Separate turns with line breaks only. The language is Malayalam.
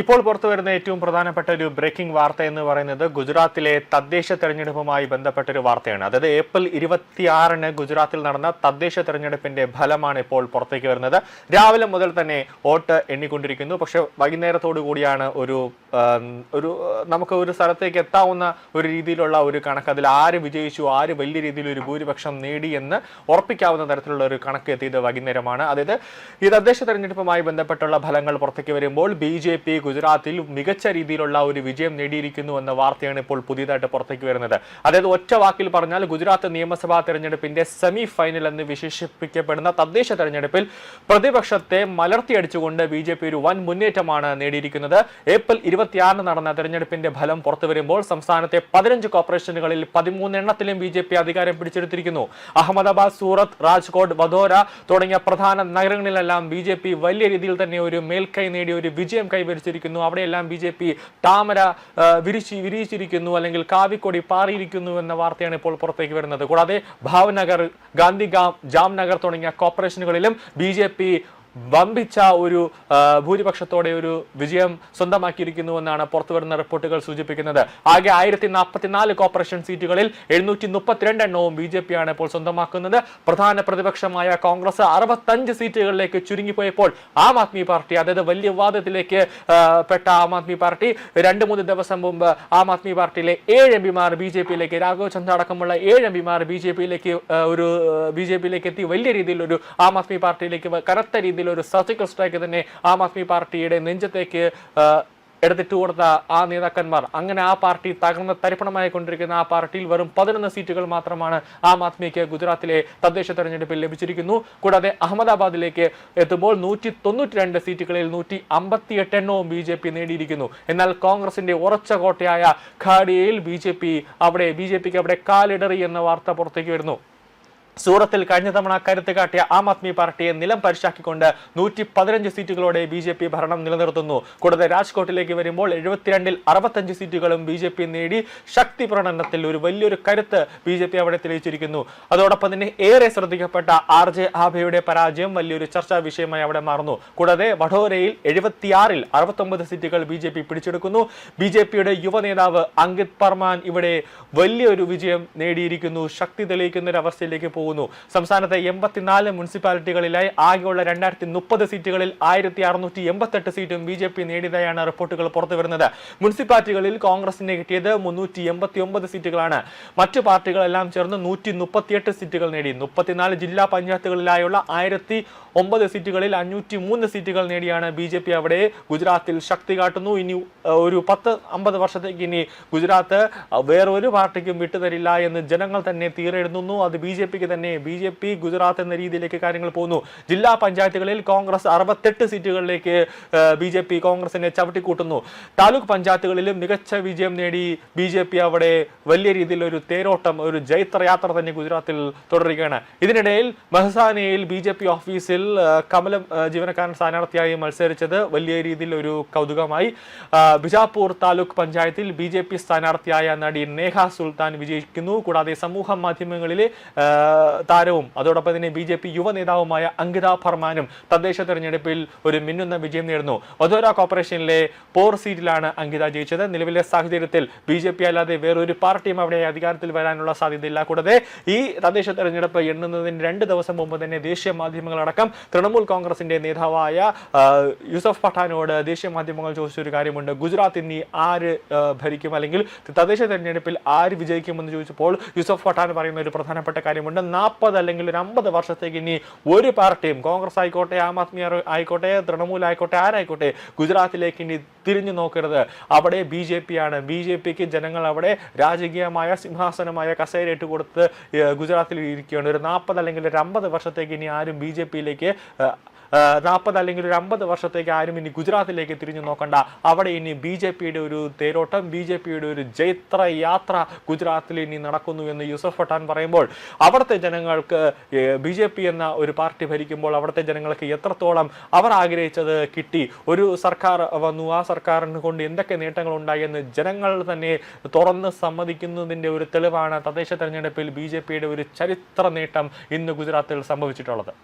ഇപ്പോൾ പുറത്തുവരുന്ന ഏറ്റവും പ്രധാനപ്പെട്ട ഒരു ബ്രേക്കിംഗ് വാർത്ത എന്ന് പറയുന്നത് ഗുജറാത്തിലെ തദ്ദേശ തെരഞ്ഞെടുപ്പുമായി ബന്ധപ്പെട്ട ഒരു വാർത്തയാണ്. അതായത് ഏപ്രിൽ 26-ന് ഗുജറാത്തിൽ നടന്ന തദ്ദേശ തെരഞ്ഞെടുപ്പിന്റെ ഫലമാണ് ഇപ്പോൾ പുറത്തേക്ക് വരുന്നത്. രാവിലെ മുതൽ തന്നെ വോട്ട് എണ്ണിക്കൊണ്ടിരിക്കുന്നു. പക്ഷെ വൈകുന്നേരത്തോടു കൂടിയാണ് നമുക്ക് ഒരു സ്ഥലത്തേക്ക് എത്താവുന്ന ഒരു രീതിയിലുള്ള ഒരു കണക്ക്, അതിൽ ആര് വിജയിച്ചു, ആര് വലിയ രീതിയിൽ ഒരു ഭൂരിപക്ഷം നേടി എന്ന് ഉറപ്പിക്കാവുന്ന തരത്തിലുള്ള ഒരു കണക്ക് എത്തിയത് വൈകുന്നേരമാണ്. അതായത് ഈ തദ്ദേശ തെരഞ്ഞെടുപ്പുമായി ബന്ധപ്പെട്ടുള്ള ഫലങ്ങൾ പുറത്തേക്ക് വരുമ്പോൾ BJP ഗുജറാത്തിൽ മികച്ച രീതിയിലുള്ള ഒരു വിജയം നേടിയിരിക്കുന്നു എന്ന വാർത്തയാണ് ഇപ്പോൾ പുതിയതായിട്ട് പുറത്തേക്ക് വരുന്നത്. അതായത് ഒറ്റ വാക്കിൽ പറഞ്ഞാൽ ഗുജറാത്ത് നിയമസഭാ തെരഞ്ഞെടുപ്പിന്റെ സെമി ഫൈനൽ എന്ന് വിശേഷിപ്പിക്കപ്പെടുന്ന തദ്ദേശ തെരഞ്ഞെടുപ്പിൽ പ്രതിപക്ഷത്തെ മലർത്തിയടിച്ചുകൊണ്ട് BJP ഒരു വൻ മുന്നേറ്റമാണ് നേടിയിരിക്കുന്നത്. ഏപ്രിൽ 26-ന് നടന്ന തെരഞ്ഞെടുപ്പിന്റെ ഫലം പുറത്തു വരുമ്പോൾ സംസ്ഥാനത്തെ 15 കോർപ്പറേഷനുകളിൽ 13 എണ്ണത്തിലും BJP അധികാരം പിടിച്ചെടുത്തിരിക്കുന്നു. അഹമ്മദാബാദ്, സൂറത്ത്, രാജ്കോട്ട്, വഡോദര തുടങ്ങിയ പ്രധാന നഗരങ്ങളിലെല്ലാം BJP വലിയ രീതിയിൽ തന്നെ ഒരു മേൽക്കൈ നേടി ഒരു വിജയം കൈവരിച്ചിരിക്കുന്നു. അവിടെയെല്ലാം BJP താമര വിരിച്ചിരിക്കുന്നു, അല്ലെങ്കിൽ കാവിക്കൊടി പാറിയിരിക്കുന്നു എന്ന വാർത്തയാണ് ഇപ്പോൾ പുറത്തേക്ക് വരുന്നത്. കൂടാതെ ഭാവ്നഗർ, ഗാന്ധിഗാം, ജാംനഗർ തുടങ്ങിയ കോർപ്പറേഷനുകളിലും BJP വമ്പിച്ച ഒരു ഭൂരിപക്ഷത്തോടെ ഒരു വിജയം സ്വന്തമാക്കിയിരിക്കുന്നുവെന്നാണ് പുറത്തുവരുന്ന റിപ്പോർട്ടുകൾ സൂചിപ്പിക്കുന്നത്. ആകെ 1044 കോർപ്പറേഷൻ സീറ്റുകളിൽ 732 എണ്ണവും BJP ആണ് ഇപ്പോൾ സ്വന്തമാക്കുന്നത്. പ്രധാന പ്രതിപക്ഷമായ കോൺഗ്രസ് 65 സീറ്റുകളിലേക്ക് ചുരുങ്ങിപ്പോയപ്പോൾ ആം ആദ്മി പാർട്ടി, അതായത് വലിയ വിവാദത്തിലേക്ക് പെട്ട ആം ആദ്മി പാർട്ടി 2-3 ദിവസം മുമ്പ് ആം ആദ്മി പാർട്ടിയിലെ 7 എംപിമാർ BJP-യിലേക്ക്, രാഘവ് ചന്ദ്ര അടക്കമുള്ള 7 എംപിമാർ BJP-യിലേക്ക് എത്തി വലിയ രീതിയിലൊരു ആം ആദ്മി പാർട്ടിയിലേക്ക് കനത്ത രീതിയിൽ ഒരു സർജിക്കൽ സ്ട്രൈക്ക് തന്നെ ആം ആദ്മി പാർട്ടിയുടെ നെഞ്ചത്തേക്ക് എടുത്തിട്ട് കൊടുത്ത ആ നേതാക്കന്മാർ, അങ്ങനെ ആ പാർട്ടി തകർന്ന് തരിപ്പണമായി കൊണ്ടിരിക്കുന്ന ആ പാർട്ടിയിൽ വെറും 11 സീറ്റുകൾ മാത്രമാണ് ആം ആദ്മിക്ക് ഗുജറാത്തിലെ തദ്ദേശ തെരഞ്ഞെടുപ്പിൽ ലഭിച്ചിരിക്കുന്നു. കൂടാതെ അഹമ്മദാബാദിലേക്ക് എത്തുമ്പോൾ 192 സീറ്റുകളിൽ 158 എണ്ണവും BJP നേടിയിരിക്കുന്നു. എന്നാൽ കോൺഗ്രസിന്റെ ഉറച്ച കോട്ടയായ ഖാഡിയയിൽ BJPക്ക് അവിടെ കാലിടറി എന്ന വാർത്ത പുറത്തേക്ക് വരുന്നു. സൂറത്തിൽ കഴിഞ്ഞ തവണ കരുത്ത് കാട്ടിയ ആം ആദ്മി പാർട്ടിയെ നിലം പരിശാക്കിക്കൊണ്ട് 115 സീറ്റുകളോടെ BJP ഭരണം നിലനിർത്തുന്നു. കൂടാതെ രാജ്കോട്ടിലേക്ക് വരുമ്പോൾ 72-ൽ 65 സീറ്റുകളും BJP നേടി ശക്തി പ്രകടനത്തിൽ ഒരു വലിയൊരു കരുത്ത് BJP അവിടെ തെളിയിച്ചിരിക്കുന്നു. അതോടൊപ്പം തന്നെ ഏറെ ശ്രദ്ധിക്കപ്പെട്ട RJ ആഭയുടെ പരാജയം വലിയൊരു ചർച്ചാ വിഷയമായി അവിടെ മാറുന്നു. കൂടാതെ വഡോദരയിൽ 76-ൽ 69 സീറ്റുകൾ BJP പിടിച്ചെടുക്കുന്നു. BJPയുടെ യുവ നേതാവ് അങ്കിത് പർമാൻ ഇവിടെ വലിയൊരു വിജയം നേടിയിരിക്കുന്നു, ശക്തി തെളിയിക്കുന്ന ഒരു അവസ്ഥയിലേക്ക് പോകുന്നു. സംസ്ഥാനത്തെ 84 മുനിസിപ്പാലിറ്റികളിലായി ആകെയുള്ള 2030 സീറ്റുകളിൽ 1688 സീറ്റും BJP നേടിയതായാണ് റിപ്പോർട്ടുകൾ പുറത്തുവരുന്നത്. മുനിസിപ്പാലിറ്റികളിൽ കോൺഗ്രസിന് കിട്ടിയത് 389 സീറ്റുകളാണ്. മറ്റു പാർട്ടികളെല്ലാം ചേർന്ന് 138 സീറ്റുകൾ നേടി. 34 ജില്ലാ പഞ്ചായത്തുകളിലായുള്ള 1009 സീറ്റുകളിൽ 503 സീറ്റുകൾ നേടിയാണ് BJP അവിടെ ഗുജറാത്തിൽ ശക്തി കാട്ടുന്നു. ഇനി ഒരു 10-50 വർഷത്തേക്ക് ഇനി ഗുജറാത്ത് വേറൊരു പാർട്ടിക്കും വിട്ടുതരില്ല എന്ന് ജനങ്ങൾ തന്നെ തീരെഴുതുന്നു. അത് BJP ഗുജറാത്ത് എന്ന രീതിയിലേക്ക് കാര്യങ്ങൾ പോകുന്നു. ജില്ലാ പഞ്ചായത്തുകളിൽ കോൺഗ്രസ് 68 സീറ്റുകളിലേക്ക് BJP കോൺഗ്രസിനെ ചവിട്ടിക്കൂട്ടുന്നു. താലൂക്ക് പഞ്ചായത്തുകളിലും മികച്ച വിജയം നേടി BJP അവിടെ വലിയ രീതിയിൽ ഒരു തേരോട്ടം, ഒരു ജൈത്രയാത്ര തന്നെ ഗുജറാത്തിൽ തുടരുകയാണ്. ഇതിനിടയിൽ മെഹ്സാനയിൽ BJP ഓഫീസിൽ കമലം ജീവനക്കാരൻ സ്ഥാനാർത്ഥിയായി മത്സരിച്ചത് വലിയ രീതിയിൽ ഒരു കൗതുകമായി. ബിജാപൂർ താലൂക്ക് പഞ്ചായത്തിൽ BJP സ്ഥാനാർത്ഥിയായ നടി നേഹ സുൽത്താൻ വിജയിക്കുന്നു. കൂടാതെ സമൂഹ മാധ്യമങ്ങളിലെ താരവും അതോടൊപ്പം തന്നെ BJP യുവ നേതാവുമായ അങ്കിത പർമാനും തദ്ദേശ തെരഞ്ഞെടുപ്പിൽ ഒരു മിന്നുന്ന വിജയം നേടുന്നു. വഡോദര കോർപ്പറേഷനിലെ 4 സീറ്റിലാണ് അങ്കിത ജയിച്ചത്. നിലവിലെ സാഹചര്യത്തിൽ BJP അല്ലാതെ വേറൊരു പാർട്ടിയും അവിടെ അധികാരത്തിൽ വരാനുള്ള സാധ്യതയില്ല. കൂടാതെ ഈ തദ്ദേശ തെരഞ്ഞെടുപ്പ് എണ്ണുന്നതിന് 2 ദിവസം മുമ്പ് തന്നെ ദേശീയ മാധ്യമങ്ങളടക്കം തൃണമൂൽ കോൺഗ്രസിന്റെ നേതാവായ യൂസഫ് പഠാനോട് ദേശീയ മാധ്യമങ്ങൾ ചോദിച്ചൊരു കാര്യമുണ്ട്. ഗുജറാത്ത് ഇനി ആര് ഭരിക്കും, അല്ലെങ്കിൽ തദ്ദേശ തെരഞ്ഞെടുപ്പിൽ ആര് വിജയിക്കുമെന്ന് ചോദിച്ചപ്പോൾ യൂസഫ് പഠാൻ പറയുന്ന ഒരു പ്രധാനപ്പെട്ട കാര്യമുണ്ട്. 40 അല്ലെങ്കിൽ ഒരു 50 വർഷത്തേക്ക് ഇനി ഒരു പാർട്ടിയും, കോൺഗ്രസ് ആയിക്കോട്ടെ, ആം ആദ്മി ആയിക്കോട്ടെ, തൃണമൂൽ ആയിക്കോട്ടെ, ആരായിക്കോട്ടെ, ഗുജറാത്തിലേക്ക് ഇനി തിരിഞ്ഞു നോക്കരുത്. അവിടെ BJP ആണ്. BJPക്ക് ജനങ്ങൾ അവിടെ രാജകീയമായ സിംഹാസനമായ കസേരയിട്ട് കൊടുത്ത് ഗുജറാത്തിൽ ഇരിക്കുകയാണ്. ഒരു 40 അല്ലെങ്കിൽ ഒരു 50 വർഷത്തേക്ക് ഇനി ആരും BJPയിലേക്ക് 40 അല്ലെങ്കിൽ ഒരു 50 വർഷത്തേക്ക് ആരും ഇനി ഗുജറാത്തിലേക്ക് തിരിഞ്ഞു നോക്കണ്ട. അവിടെ ഇനി BJPയുടെ ഒരു തേരോട്ടം, BJPയുടെ ഒരു ജൈത്ര യാത്ര ഗുജറാത്തിൽ ഇനി നടക്കുന്നു എന്ന് യൂസഫ് പഠാൻ പറയുമ്പോൾ അവിടുത്തെ ജനങ്ങൾക്ക് BJP എന്ന ഒരു പാർട്ടി ഭരിക്കുമ്പോൾ അവിടുത്തെ ജനങ്ങൾക്ക് എത്രത്തോളം അവർ ആഗ്രഹിച്ചത് കിട്ടി, ഒരു സർക്കാർ വന്നു, ആ സർക്കാരിനെ കൊണ്ട് എന്തൊക്കെ നേട്ടങ്ങൾ ഉണ്ടായി എന്ന് ജനങ്ങൾ തന്നെ തുറന്ന് സമ്മതിക്കുന്നതിൻ്റെ ഒരു തെളിവാണ് തദ്ദേശ തെരഞ്ഞെടുപ്പിൽ BJPയുടെ ഒരു ചരിത്ര നേട്ടം ഇന്ന് ഗുജറാത്തിൽ സംഭവിച്ചിട്ടുള്ളത്.